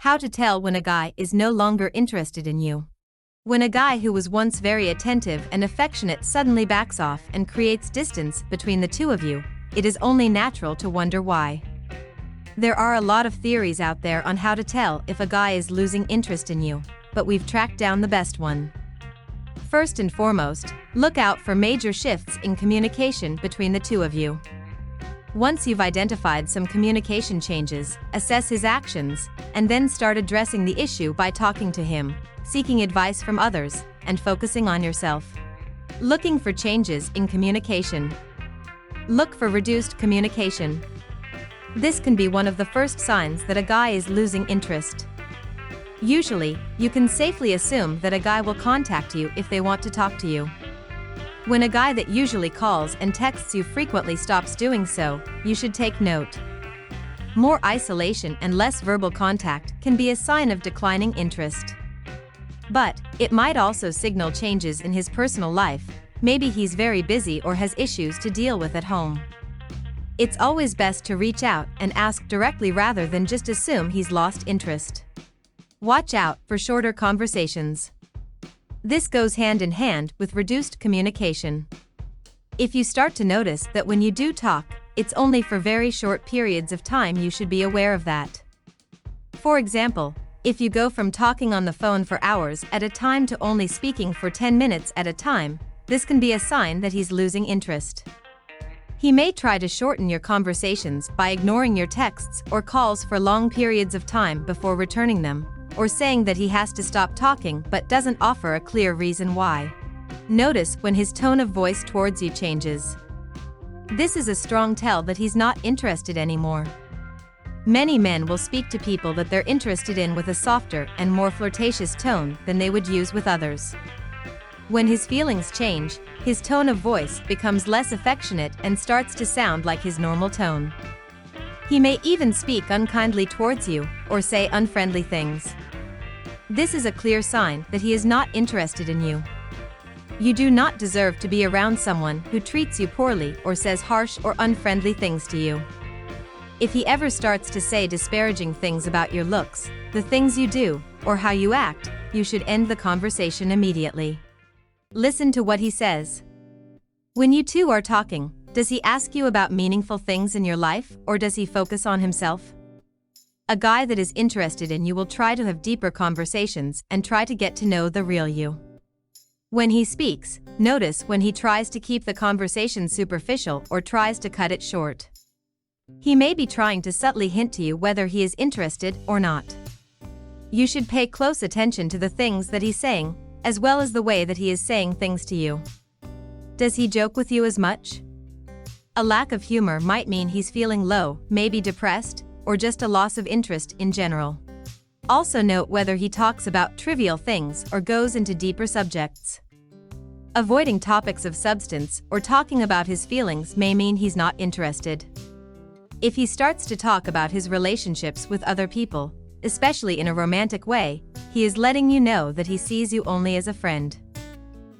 How to tell when a guy is no longer interested in you. When a guy who was once very attentive and affectionate suddenly backs off and creates distance between the two of you, it is only natural to wonder why. There are a lot of theories out there on how to tell if a guy is losing interest in you, but we've tracked down the best one. First and foremost, look out for major shifts in communication between the two of you. Once you've identified some communication changes, assess his actions, and then start addressing the issue by talking to him, seeking advice from others, and focusing on yourself. Looking for changes in communication. Look for reduced communication. This can be one of the first signs that a guy is losing interest. Usually, you can safely assume that a guy will contact you if they want to talk to you. When a guy that usually calls and texts you frequently stops doing so, you should take note. More isolation and less verbal contact can be a sign of declining interest. But it might also signal changes in his personal life. Maybe he's very busy or has issues to deal with at home. It's always best to reach out and ask directly rather than just assume he's lost interest. Watch out for shorter conversations. This goes hand in hand with reduced communication. If you start to notice that when you do talk, it's only for very short periods of time, you should be aware of that. For example, if you go from talking on the phone for hours at a time to only speaking for 10 minutes at a time, this can be a sign that he's losing interest. He may try to shorten your conversations by ignoring your texts or calls for long periods of time before returning them, or saying that he has to stop talking but doesn't offer a clear reason why. Notice when his tone of voice towards you changes. This is a strong tell that he's not interested anymore. Many men will speak to people that they're interested in with a softer and more flirtatious tone than they would use with others. When his feelings change, his tone of voice becomes less affectionate and starts to sound like his normal tone. He may even speak unkindly towards you or say unfriendly things. This is a clear sign that he is not interested in you. You do not deserve to be around someone who treats you poorly or says harsh or unfriendly things to you. If he ever starts to say disparaging things about your looks, the things you do, or how you act, you should end the conversation immediately. Listen to what he says. When you two are talking, does he ask you about meaningful things in your life, or does he focus on himself? A guy that is interested in you will try to have deeper conversations and try to get to know the real you. When he speaks, notice when he tries to keep the conversation superficial or tries to cut it short. He may be trying to subtly hint to you whether he is interested or not. You should pay close attention to the things that he's saying, as well as the way that he is saying things to you. Does he joke with you as much? A lack of humor might mean he's feeling low, maybe depressed, or just a loss of interest in general. Also note whether he talks about trivial things or goes into deeper subjects. Avoiding topics of substance or talking about his feelings may mean he's not interested. If he starts to talk about his relationships with other people, especially in a romantic way, he is letting you know that he sees you only as a friend.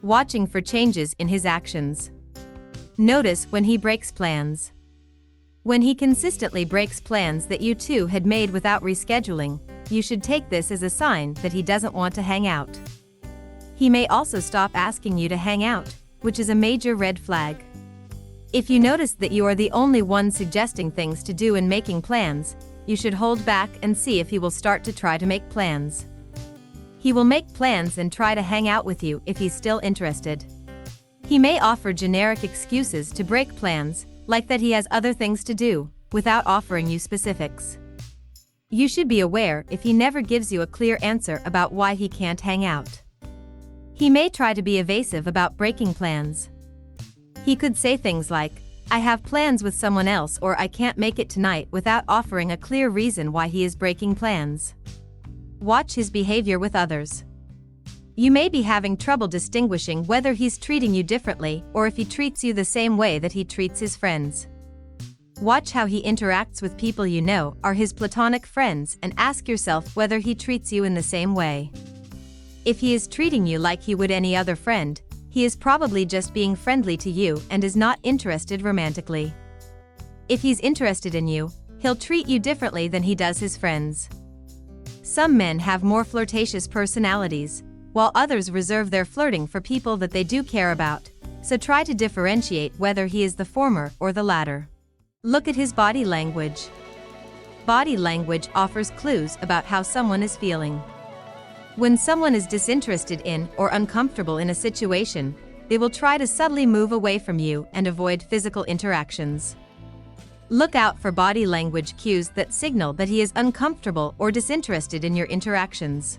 Watching for changes in his actions. Notice when he breaks plans. When he consistently breaks plans that you two had made without rescheduling, you should take this as a sign that he doesn't want to hang out. He may also stop asking you to hang out, which is a major red flag. If you notice that you are the only one suggesting things to do and making plans, you should hold back and see if he will start to try to make plans. He will make plans and try to hang out with you if he's still interested. He may offer generic excuses to break plans, like that he has other things to do, without offering you specifics. You should be aware if he never gives you a clear answer about why he can't hang out. He may try to be evasive about breaking plans. He could say things like, "I have plans with someone else," or "I can't make it tonight," without offering a clear reason why he is breaking plans. Watch his behavior with others. You may be having trouble distinguishing whether he's treating you differently or if he treats you the same way that he treats his friends. Watch how he interacts with people you know are his platonic friends and ask yourself whether he treats you in the same way. If he is treating you like he would any other friend, he is probably just being friendly to you and is not interested romantically. If he's interested in you, he'll treat you differently than he does his friends. Some men have more flirtatious personalities, while others reserve their flirting for people that they do care about, so try to differentiate whether he is the former or the latter. Look at his body language. Body language offers clues about how someone is feeling. When someone is disinterested in or uncomfortable in a situation, they will try to subtly move away from you and avoid physical interactions. Look out for body language cues that signal that he is uncomfortable or disinterested in your interactions.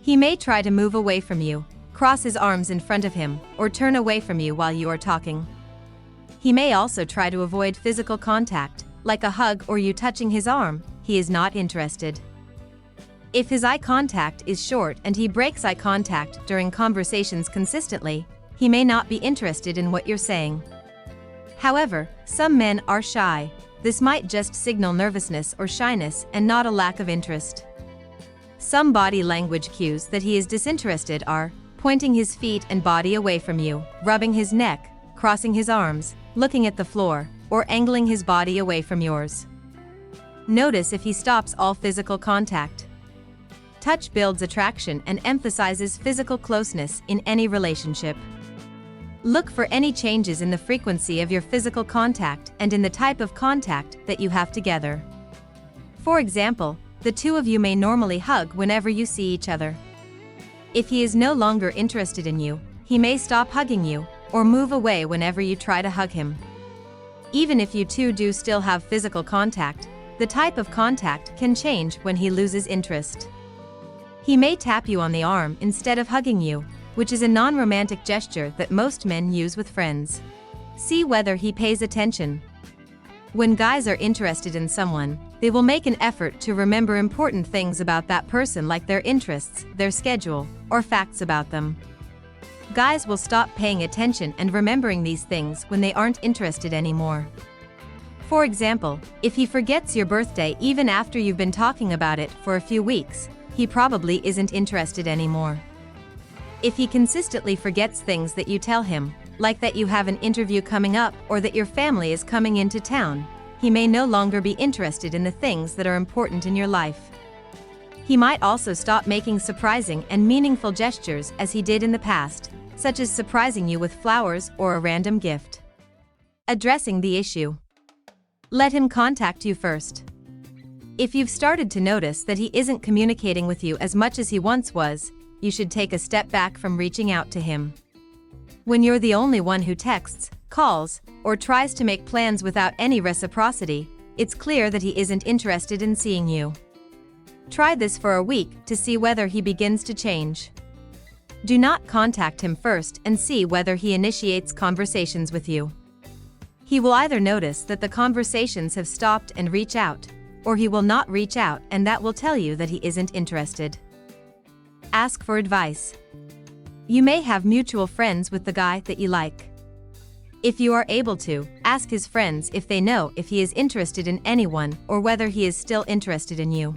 He may try to move away from you, cross his arms in front of him, or turn away from you while you are talking. He may also try to avoid physical contact, like a hug or you touching his arm. He is not interested. If his eye contact is short and he breaks eye contact during conversations consistently, he may not be interested in what you're saying. However, some men are shy. This might just signal nervousness or shyness and not a lack of interest. Some body language cues that he is disinterested are pointing his feet and body away from you, rubbing his neck, crossing his arms, looking at the floor, or angling his body away from yours. Notice if he stops all physical contact. Touch builds attraction and emphasizes physical closeness in any relationship. Look for any changes in the frequency of your physical contact and in the type of contact that you have together. For example, the two of you may normally hug whenever you see each other. If he is no longer interested in you, he may stop hugging you or move away whenever you try to hug him. Even if you two do still have physical contact, the type of contact can change when he loses interest. He may tap you on the arm instead of hugging you, which is a non-romantic gesture that most men use with friends. See whether he pays attention. When guys are interested in someone, they will make an effort to remember important things about that person, like their interests, their schedule, or facts about them. Guys will stop paying attention and remembering these things when they aren't interested anymore. For example, if he forgets your birthday even after you've been talking about it for a few weeks, he probably isn't interested anymore. If he consistently forgets things that you tell him, like that you have an interview coming up or that your family is coming into town, he may no longer be interested in the things that are important in your life. He might also stop making surprising and meaningful gestures as he did in the past, such as surprising you with flowers or a random gift. Addressing the issue. Let him contact you first. If you've started to notice that he isn't communicating with you as much as he once was, you should take a step back from reaching out to him. When you're the only one who texts, calls, or tries to make plans without any reciprocity, it's clear that he isn't interested in seeing you. Try this for a week to see whether he begins to change. Do not contact him first and see whether he initiates conversations with you. He will either notice that the conversations have stopped and reach out, or he will not reach out, and that will tell you that he isn't interested. Ask for advice. You may have mutual friends with the guy that you like. If you are able to, ask his friends if they know if he is interested in anyone or whether he is still interested in you.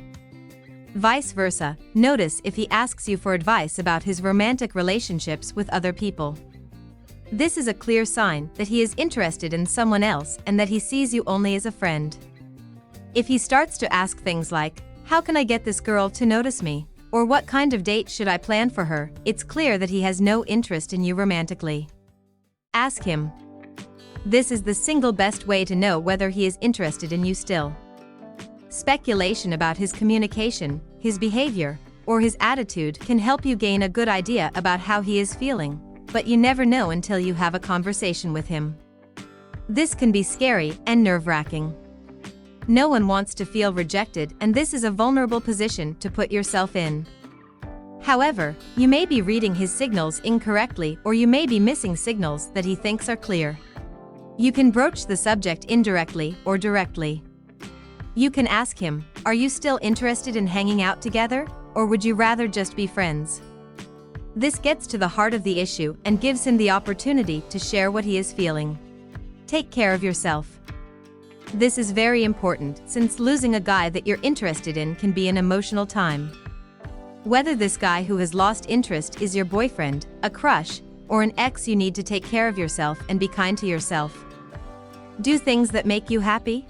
Vice versa, notice if he asks you for advice about his romantic relationships with other people. This is a clear sign that he is interested in someone else and that he sees you only as a friend. If he starts to ask things like, "How can I get this girl to notice me?" or "What kind of date should I plan for her?" it's clear that he has no interest in you romantically. Ask him. This is the single best way to know whether he is interested in you still. Speculation about his communication, his behavior, or his attitude can help you gain a good idea about how he is feeling, but you never know until you have a conversation with him. This can be scary and nerve-wracking. No one wants to feel rejected, and this is a vulnerable position to put yourself in. However, you may be reading his signals incorrectly, or you may be missing signals that he thinks are clear. You can broach the subject indirectly or directly. You can ask him, "Are you still interested in hanging out together, or would you rather just be friends?" This gets to the heart of the issue and gives him the opportunity to share what he is feeling. Take care of yourself. This is very important, since losing a guy that you're interested in can be an emotional time. Whether this guy who has lost interest is your boyfriend, a crush, or an ex, you need to take care of yourself and be kind to yourself. Do things that make you happy.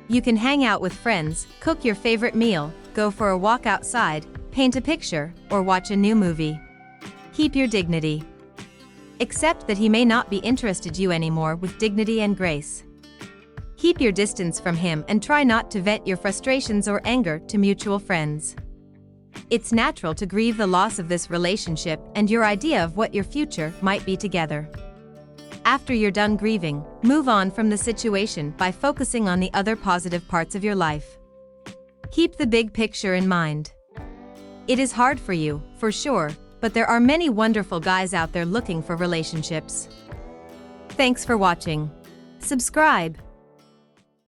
You can hang out with friends, cook your favorite meal, go for a walk outside, paint a picture, or watch a new movie. Keep your dignity. Accept that he may not be interested you anymore with dignity and grace. Keep your distance from him and try not to vent your frustrations or anger to mutual friends. It's natural to grieve the loss of this relationship and your idea of what your future might be together. After you're done grieving, move on from the situation by focusing on the other positive parts of your life. Keep the big picture in mind. It is hard for you, for sure, but there are many wonderful guys out there looking for relationships. Thanks for watching. Subscribe.